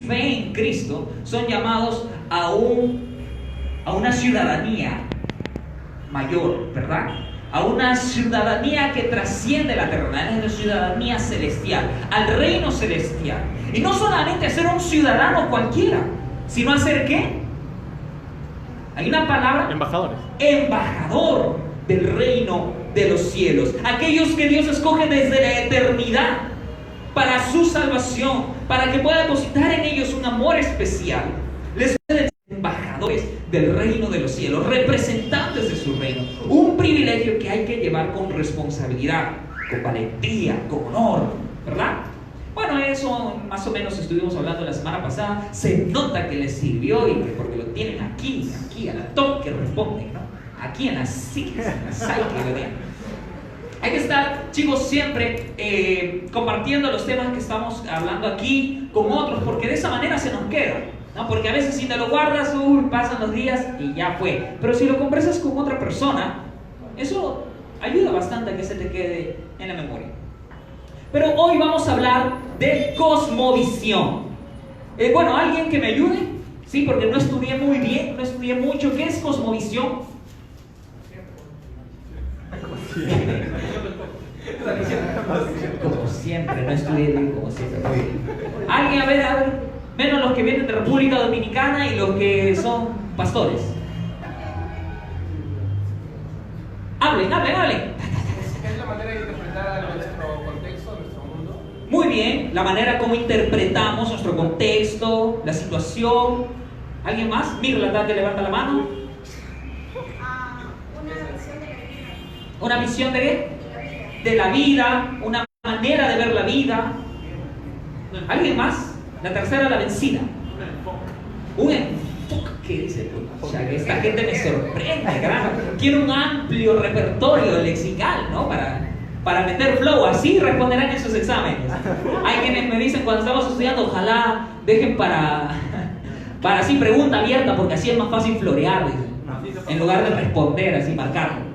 fe en Cristo son llamados a una ciudadanía mayor, ¿verdad? A una ciudadanía que trasciende la terrenal, es la ciudadanía celestial, al reino celestial. Y no solamente a ser un ciudadano cualquiera, sino a ser ¿qué? Hay una palabra: embajadores. Embajador del reino de los cielos. Aquellos que Dios escoge desde la eternidad para su salvación, para que pueda depositar en ellos un amor especial. Les pueden ser embajadores del reino de los cielos, representantes de su reino. Un privilegio que hay que llevar con responsabilidad, con valentía, con honor, ¿verdad? Bueno, eso más o menos estuvimos hablando la semana pasada. Se nota que les sirvió, y que porque lo tienen aquí a la top que responden, ¿no? Aquí en la psique, en la psyche, ¿verdad? Hay que estar, chicos, siempre compartiendo los temas que estamos hablando aquí con otros, porque de esa manera se nos queda, ¿no? Porque a veces si te lo guardas, pasan los días y ya fue. Pero si lo conversas con otra persona, eso ayuda bastante a que se te quede en la memoria. Pero hoy vamos a hablar de cosmovisión. Bueno, ¿alguien que me ayude? Sí, porque no estudié muy bien, no estudié mucho. ¿Qué es cosmovisión? Como siempre, no estudié bien como siempre. ¿Alguien? A ver, menos los que vienen de República Dominicana y los que son pastores. Hablen. Es la manera de interpretar nuestro contexto, nuestro mundo. Muy bien, la manera como interpretamos nuestro contexto, la situación. ¿Alguien más? Mirla, que levanta la mano. Una visión de la vida. ¿Una visión de qué? De la vida, una manera de ver la vida. ¿Alguien más? La tercera, la vencida. Un enfoque, que dice, o sea, que esta gente me sorprende, carajo. Quiero un amplio repertorio lexical, ¿no? Para meter flow, así responderán en sus exámenes. Hay quienes me dicen cuando estamos estudiando, ojalá dejen para así pregunta abierta, porque así es más fácil florear, dicen, en lugar de responder, así marcarlo.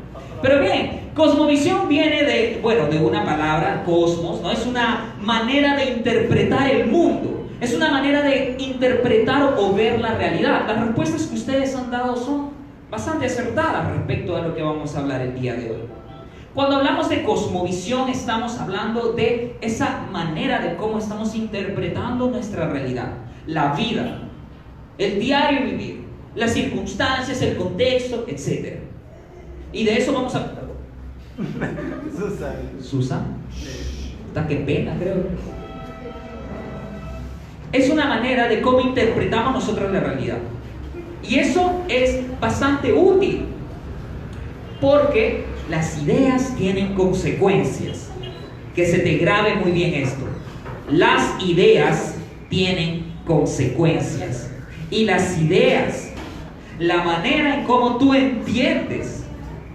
Pero bien, cosmovisión viene de una palabra, cosmos, ¿no? Es una manera de interpretar el mundo. Es una manera de interpretar o ver la realidad. Las respuestas que ustedes han dado son bastante acertadas respecto a lo que vamos a hablar el día de hoy. Cuando hablamos de cosmovisión, estamos hablando de esa manera de cómo estamos interpretando nuestra realidad, la vida, el diario vivir, las circunstancias, el contexto, etc. Y de eso vamos a hablar. Susan. Está que pena, creo. Es una manera de cómo interpretamos nosotros la realidad. Y eso es bastante útil, porque las ideas tienen consecuencias. Que se te grabe muy bien esto. Las ideas tienen consecuencias. Y las ideas, la manera en cómo tú entiendes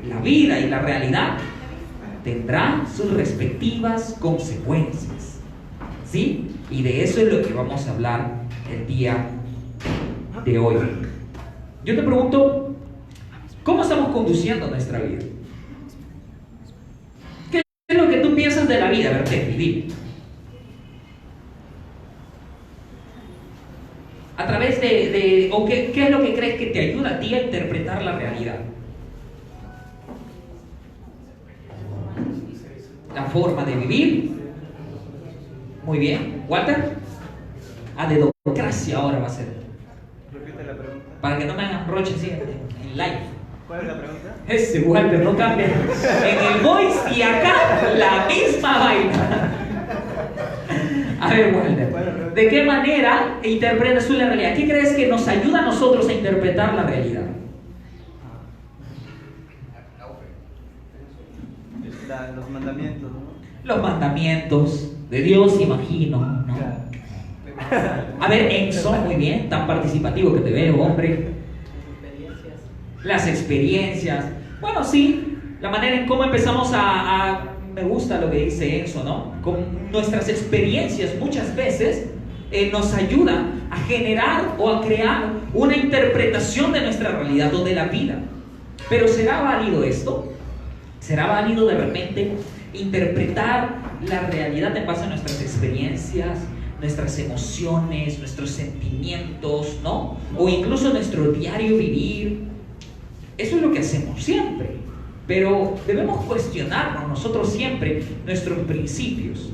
la vida y la realidad, tendrán sus respectivas consecuencias. ¿Sí? Y de eso es lo que vamos a hablar el día de hoy. Yo te pregunto, ¿cómo estamos conduciendo nuestra vida? ¿Qué es lo que tú piensas de la vida? A ver, dime. A través o qué es lo que crees que te ayuda a ti a interpretar la realidad. La forma de vivir. Muy bien. ¿Walter? De democracia ahora va a ser. Repite la pregunta. Para que no me hagan roche así en live. ¿Cuál es la pregunta? Ese Walter no cambia. En el voice y acá la misma vaina. A ver, Walter, ¿de qué manera interpretas tú la realidad? ¿Qué crees que nos ayuda a nosotros a interpretar la realidad? Los mandamientos, ¿no? Los mandamientos de Dios, imagino, ¿no? A ver, Enzo, muy bien, tan participativo que te veo, hombre. Las experiencias. Bueno, sí, la manera en cómo empezamos me gusta lo que dice Enzo, ¿no? Con nuestras experiencias muchas veces nos ayudan a generar o a crear una interpretación de nuestra realidad o de la vida. Pero ¿será válido esto? ¿Será válido de repente interpretar la realidad en base a nuestras experiencias, nuestras emociones, nuestros sentimientos? pensamientos, ¿no? O incluso nuestro diario vivir. Eso es lo que hacemos siempre. Pero debemos cuestionarnos nosotros siempre nuestros principios.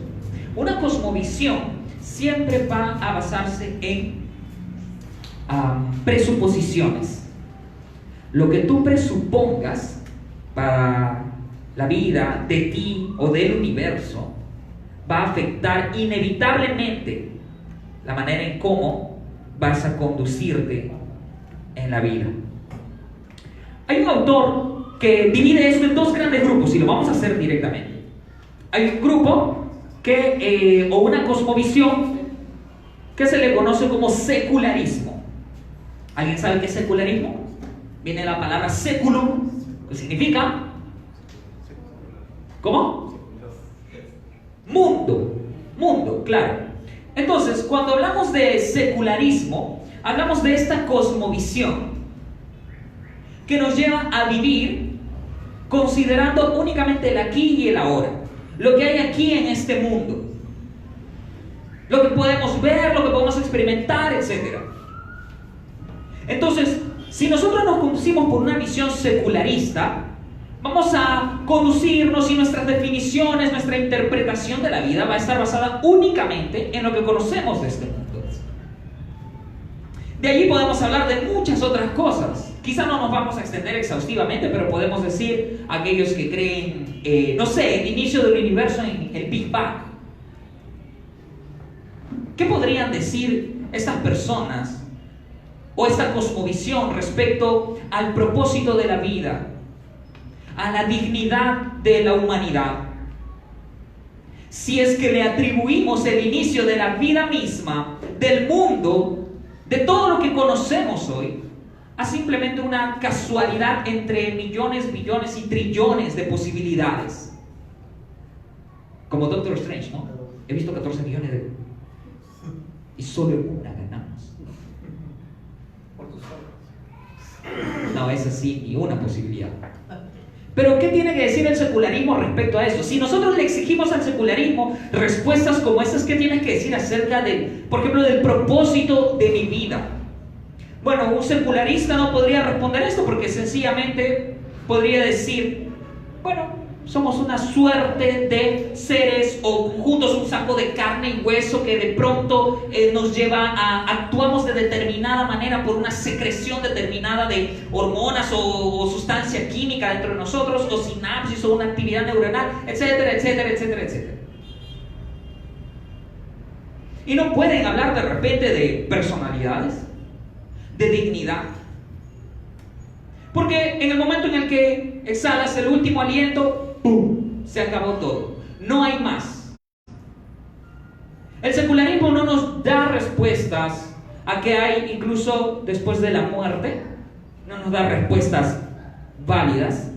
Una cosmovisión siempre va a basarse en presuposiciones. Lo que tú presupongas para la vida de ti o del universo va a afectar inevitablemente la manera en cómo vas a conducirte en la vida. Hay un autor que divide esto en dos grandes grupos y lo vamos a hacer directamente. Hay un grupo o una cosmovisión que se le conoce como secularismo. ¿Alguien sabe qué es secularismo? Viene de la palabra seculum, que significa ¿cómo? Mundo, claro. Entonces, cuando hablamos de secularismo, hablamos de esta cosmovisión que nos lleva a vivir considerando únicamente el aquí y el ahora, lo que hay aquí en este mundo, lo que podemos ver, lo que podemos experimentar, etc. Entonces, si nosotros nos conducimos por una visión secularista, vamos a conducirnos y nuestras definiciones, nuestra interpretación de la vida va a estar basada únicamente en lo que conocemos de este mundo. De allí podemos hablar de muchas otras cosas. Quizá no nos vamos a extender exhaustivamente, pero podemos decir aquellos que creen, el inicio del universo en el Big Bang. ¿Qué podrían decir estas personas o esta cosmovisión respecto al propósito de la vida, a la dignidad de la humanidad, si es que le atribuimos el inicio de la vida misma, del mundo, de todo lo que conocemos hoy, a simplemente una casualidad entre millones, billones y trillones de posibilidades? Como Doctor Strange, ¿no? He visto 14 millones y solo en una ganamos. Por tus obras. No, es así, ni una posibilidad. Pero ¿qué tiene que decir el secularismo respecto a eso? Si nosotros le exigimos al secularismo respuestas como esas, ¿qué tiene que decir acerca por ejemplo, del propósito de mi vida? Bueno, un secularista no podría responder esto porque sencillamente podría decir, bueno, somos una suerte de seres o conjuntos, un saco de carne y hueso que de pronto nos lleva actuamos de determinada manera por una secreción determinada de hormonas o sustancia química dentro de nosotros, o sinapsis o una actividad neuronal, etcétera, etcétera, etcétera, etcétera. Y no pueden hablar de repente de personalidades, de dignidad. Porque en el momento en el que exhalas el último aliento, ¡pum!, se acabó todo. No hay más. El secularismo no nos da respuestas a qué hay incluso después de la muerte. No nos da respuestas válidas.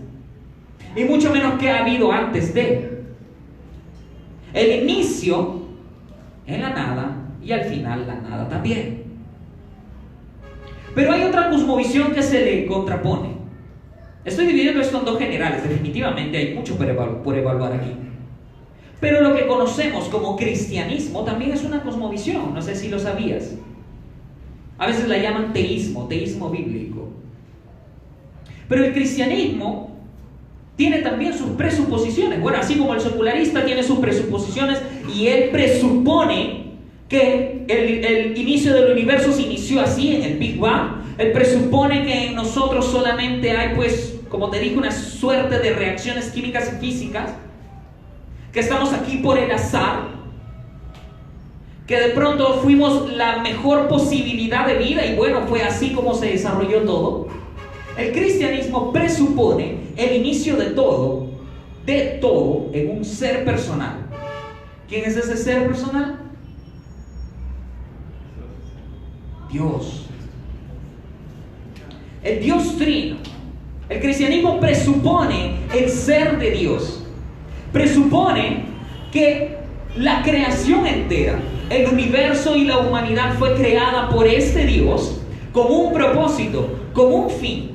Y mucho menos qué ha habido antes de. El inicio en la nada y al final la nada también. Pero hay otra cosmovisión que se le contrapone. Estoy dividiendo esto en dos generales, definitivamente hay mucho por evaluar aquí. Pero lo que conocemos como cristianismo también es una cosmovisión, no sé si lo sabías. A veces la llaman teísmo bíblico. Pero el cristianismo tiene también sus presuposiciones. Bueno, así como el secularista tiene sus presuposiciones y él presupone que el inicio del universo se inició así, en el Big Bang. Él presupone que en nosotros solamente hay, pues, como te dije, una suerte de reacciones químicas y físicas, que estamos aquí por el azar, que de pronto fuimos la mejor posibilidad de vida y bueno, fue así como se desarrolló todo. El cristianismo presupone el inicio de todo en un ser personal. ¿Quién es ese ser personal? Dios. El Dios trino. El cristianismo presupone el ser de Dios. Presupone que la creación entera, el universo y la humanidad fue creada por este Dios como un propósito, como un fin.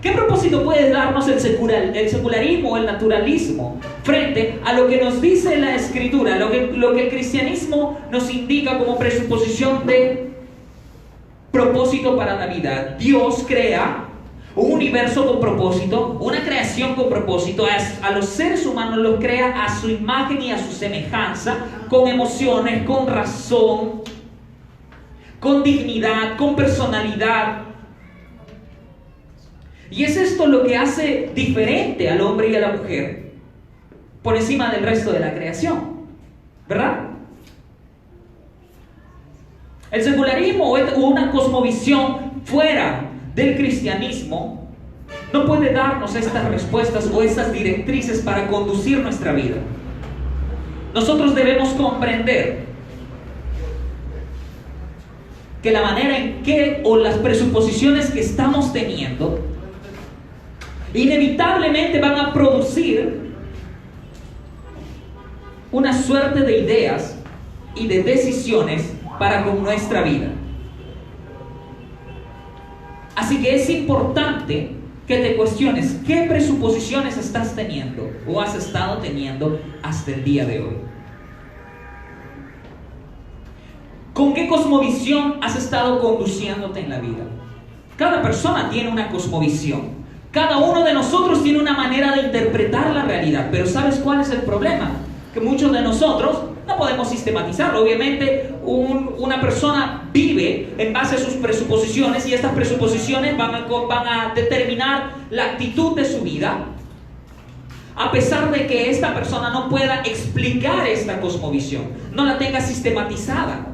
¿Qué propósito puede darnos el secularismo o el naturalismo frente a lo que nos dice la Escritura, lo que el cristianismo nos indica como presuposición de propósito para la vida. Dios crea un universo con propósito, una creación con propósito. A los seres humanos los crea a su imagen y a su semejanza, con emociones, con razón, con dignidad, con personalidad. Y es esto lo que hace diferente al hombre y a la mujer por encima del resto de la creación, ¿verdad? El secularismo o una cosmovisión fuera del cristianismo no puede darnos estas respuestas o estas directrices para conducir nuestra vida. Nosotros debemos comprender que la manera en que, o las presuposiciones que estamos teniendo, inevitablemente van a producir una suerte de ideas y de decisiones para con nuestra vida. Así que es importante que te cuestiones qué presuposiciones estás teniendo o has estado teniendo hasta el día de hoy. ¿Con qué cosmovisión has estado conduciéndote en la vida? Cada persona tiene una cosmovisión. Cada uno de nosotros tiene una manera de interpretar la realidad. Pero ¿sabes cuál es el problema? Que muchos de nosotros no podemos sistematizarlo. Obviamente una persona vive en base a sus presuposiciones y estas presuposiciones van a determinar la actitud de su vida, a pesar de que esta persona no pueda explicar esta cosmovisión, no la tenga sistematizada,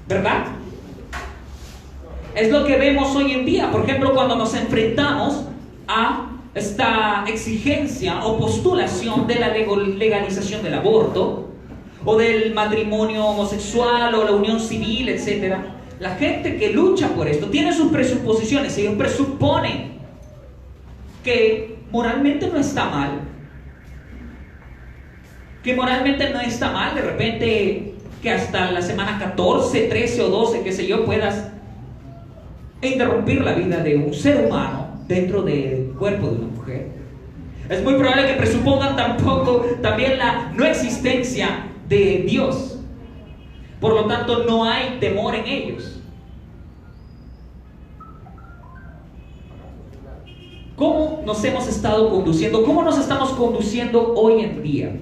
¿verdad? Es lo que vemos hoy en día. Por ejemplo, cuando nos enfrentamos a esta exigencia o postulación de la legalización del aborto o del matrimonio homosexual o la unión civil, etc. La gente que lucha por esto tiene sus presuposiciones. Ellos presuponen que moralmente no está mal, de repente que hasta la semana 14, 13 o 12, qué sé yo, puedas interrumpir la vida de un ser humano dentro del cuerpo de una mujer. Es muy probable que presupongan también la no existencia de Dios. Por lo tanto, no hay temor en ellos. ¿Cómo nos hemos estado conduciendo? ¿Cómo nos estamos conduciendo hoy en día?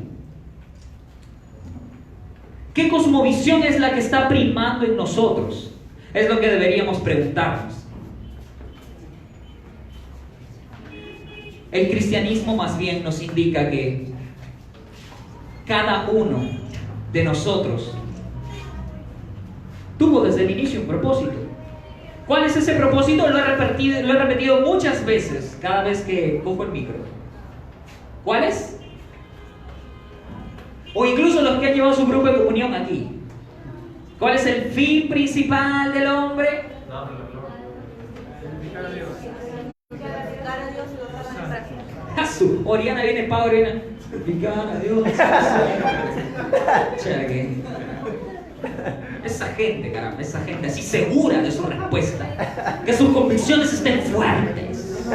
¿Qué cosmovisión es la que está primando en nosotros? Es lo que deberíamos preguntarnos. El cristianismo más bien nos indica que cada uno de nosotros tuvo desde el inicio un propósito. ¿Cuál es ese propósito? Lo he repetido muchas veces cada vez que cojo el micro. ¿Cuál es? O incluso los que han llevado su grupo de comunión aquí. ¿Cuál es el fin principal del hombre? Oriana viene para Oriana. Glorificar a Dios. Esa gente, caramba, esa gente así segura de su respuesta, que sus convicciones estén fuertes.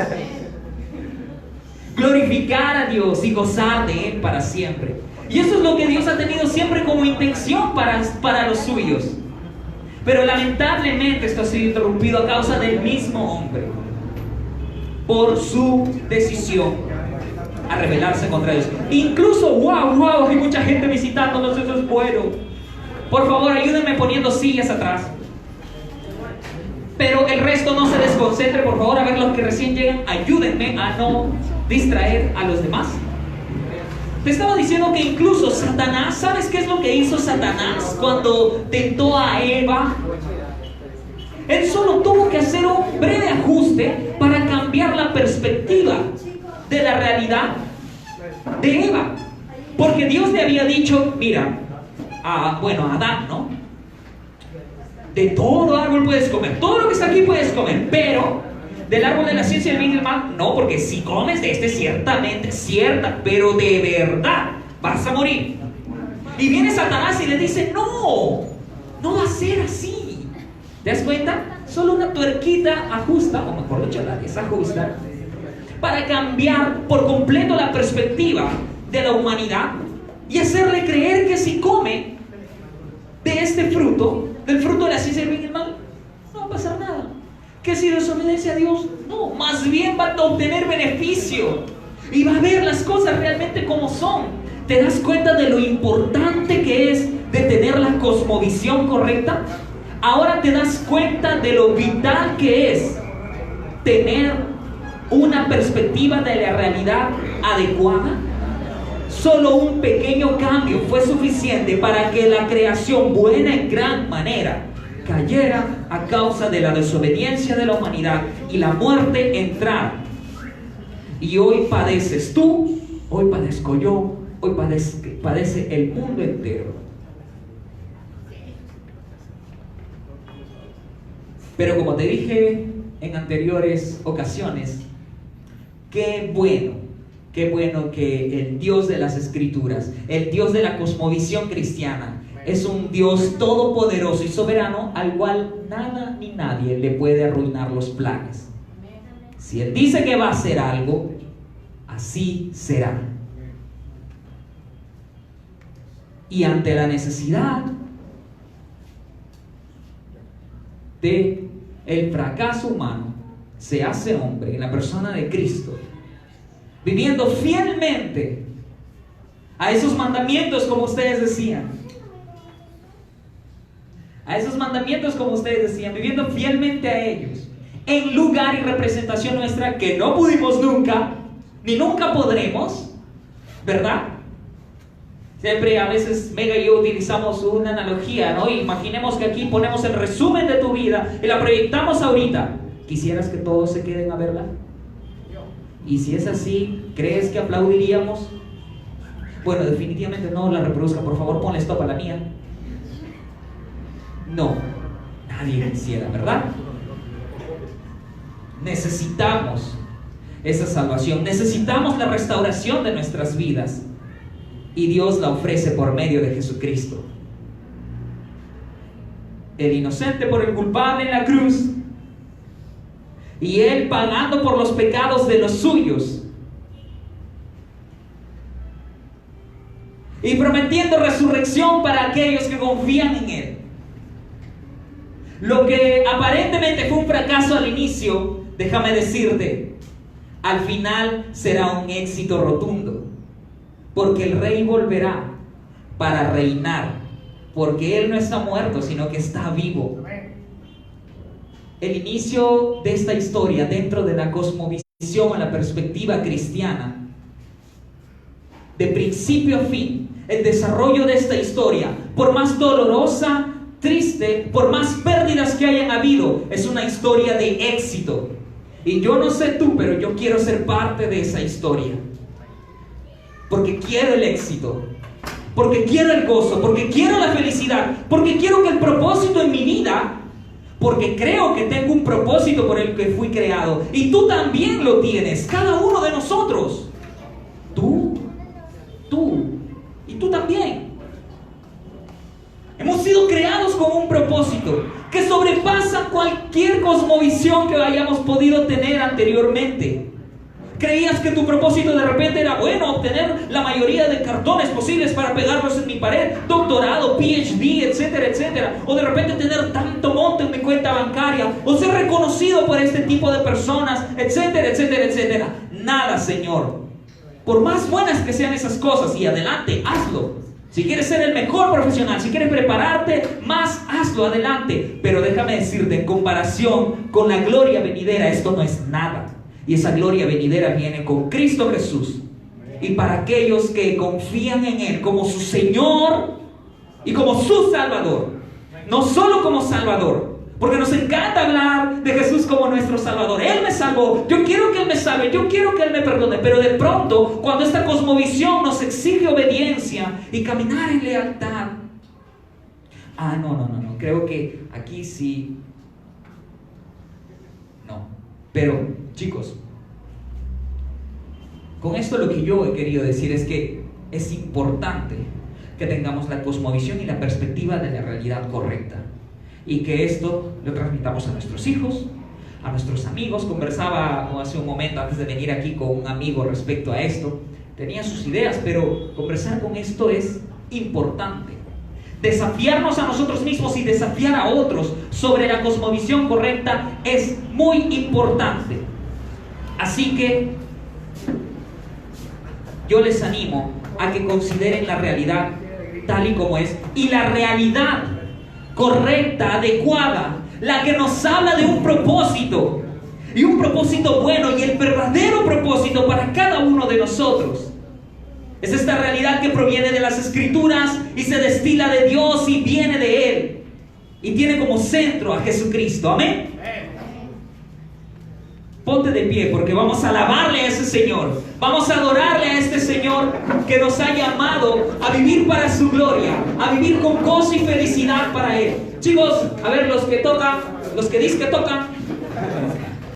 Glorificar a Dios y gozar de Él para siempre. Y eso es lo que Dios ha tenido siempre como intención para los suyos. Pero lamentablemente esto ha sido interrumpido a causa del mismo hombre, por su decisión a rebelarse contra Dios. Incluso, wow, hay mucha gente visitándonos, eso es bueno. Por favor, ayúdenme poniendo sillas atrás. Pero el resto no se desconcentre, por favor. A ver, los que recién llegan, ayúdenme a no distraer a los demás. Te estaba diciendo que incluso Satanás, ¿sabes qué es lo que hizo Satanás cuando tentó a Eva? Él solo tuvo que hacer un breve ajuste para cambiar la perspectiva de la realidad de Eva. Porque Dios le había dicho, mira, a Adán, ¿no? De todo árbol puedes comer, todo lo que está aquí puedes comer, pero del árbol de la ciencia del bien y del mal, no, porque si comes de este pero de verdad vas a morir. Y viene Satanás y le dice, no va a ser así. ¿Te das cuenta? Solo una tuerquita ajusta, o mejor dicho, la desajusta, para cambiar por completo la perspectiva de la humanidad y hacerle creer que si come de este fruto, del fruto de la ciencia del bien y del mal, no va a pasar ¿Que si desobedece a Dios? No, más bien va a obtener beneficio y va a ver las cosas realmente como son. ¿Te das cuenta de lo importante que es de tener la cosmovisión correcta? Ahora te das cuenta de lo vital que es tener una perspectiva de la realidad adecuada. Solo un pequeño cambio fue suficiente para que la creación buena en gran manera cayera a causa de la desobediencia de la humanidad y la muerte entrara. Y hoy padeces tú, hoy padezco yo, hoy padece el mundo entero. Pero como te dije en anteriores ocasiones, qué bueno que el Dios de las Escrituras, el Dios de la cosmovisión cristiana, es un Dios todopoderoso y soberano al cual nada ni nadie le puede arruinar los planes. Si Él dice que va a hacer algo, así será. Y ante la necesidad de el fracaso humano, se hace hombre en la persona de Cristo, viviendo fielmente a esos mandamientos, como ustedes decían. A esos mandamientos, como ustedes decían, viviendo fielmente a ellos, en lugar y representación nuestra que no pudimos nunca, ni nunca podremos, ¿verdad? Siempre a veces Mega y yo utilizamos una analogía, ¿no? Imaginemos que aquí ponemos el resumen de tu vida y la proyectamos ahorita. ¿Quisieras que todos se queden a verla? Y si es así, ¿crees que aplaudiríamos? Bueno, definitivamente no la reproduzca. Por favor, ponle stop a la mía. No, nadie quisiera, ¿verdad? Necesitamos esa salvación, necesitamos la restauración de nuestras vidas, y Dios la ofrece por medio de Jesucristo. El inocente por el culpable en la cruz, y Él pagando por los pecados de los suyos, y prometiendo resurrección para aquellos que confían en Él. Lo que aparentemente fue un fracaso al inicio, déjame decirte, al final será un éxito rotundo, porque el Rey volverá para reinar, porque Él no está muerto, sino que está vivo. El inicio de esta historia dentro de la cosmovisión a la perspectiva cristiana, de principio a fin, el desarrollo de esta historia, por más dolorosa, triste, por más pérdidas que hayan habido, es una historia de éxito. Y yo no sé tú, pero yo quiero ser parte de esa historia, porque quiero el éxito, porque quiero el gozo, porque quiero la felicidad, porque quiero que el propósito en mi vida, porque creo que tengo un propósito por el que fui creado, y tú también lo tienes, cada uno de nosotros, tú y tú también. Hemos sido creados con un propósito que sobrepasa cualquier cosmovisión que hayamos podido tener anteriormente. ¿Creías que tu propósito de repente era, bueno, obtener la mayoría de cartones posibles para pegarlos en mi pared, doctorado, PhD, etcétera, etcétera? O de repente tener tanto monto en mi cuenta bancaria, o ser reconocido por este tipo de personas, etcétera, etcétera, etcétera. Nada, Señor. Por más buenas que sean esas cosas, y adelante, hazlo. Si quieres ser el mejor profesional, si quieres prepararte más, hazlo, adelante. Pero déjame decirte, en comparación con la gloria venidera, esto no es nada. Y esa gloria venidera viene con Cristo Jesús. Y para aquellos que confían en Él como su Señor y como su Salvador. No solo como Salvador, porque nos encanta hablar de Jesús como nuestro Salvador. Él me salvó, yo quiero que Él me salve, yo quiero que Él me perdone. Pero de pronto, cuando esta cosmovisión nos exige obediencia y caminar en lealtad, no, creo que aquí sí. No, pero chicos, con esto lo que yo he querido decir es que es importante que tengamos la cosmovisión y la perspectiva de la realidad correcta, y que esto lo transmitamos a nuestros hijos, a nuestros amigos. Conversaba hace un momento antes de venir aquí con un amigo respecto a esto. Tenía sus ideas, pero conversar con esto es importante. desafiarnos a nosotros mismos y desafiar a otros sobre la cosmovisión correcta es muy importante. Así que yo les animo a que consideren la realidad tal y como es, y la realidad correcta, adecuada, la que nos habla de un propósito, y un propósito bueno, y el verdadero propósito para cada uno de nosotros. Es esta realidad que proviene de las Escrituras y se destila de Dios y viene de Él, y tiene como centro a Jesucristo. Amén. Ponte de pie porque vamos a alabarle a ese Señor. Vamos a adorarle a este Señor que nos ha llamado a vivir para su gloria, a vivir con gozo y felicidad para Él. Chicos, a ver, los que tocan, los que dicen que tocan,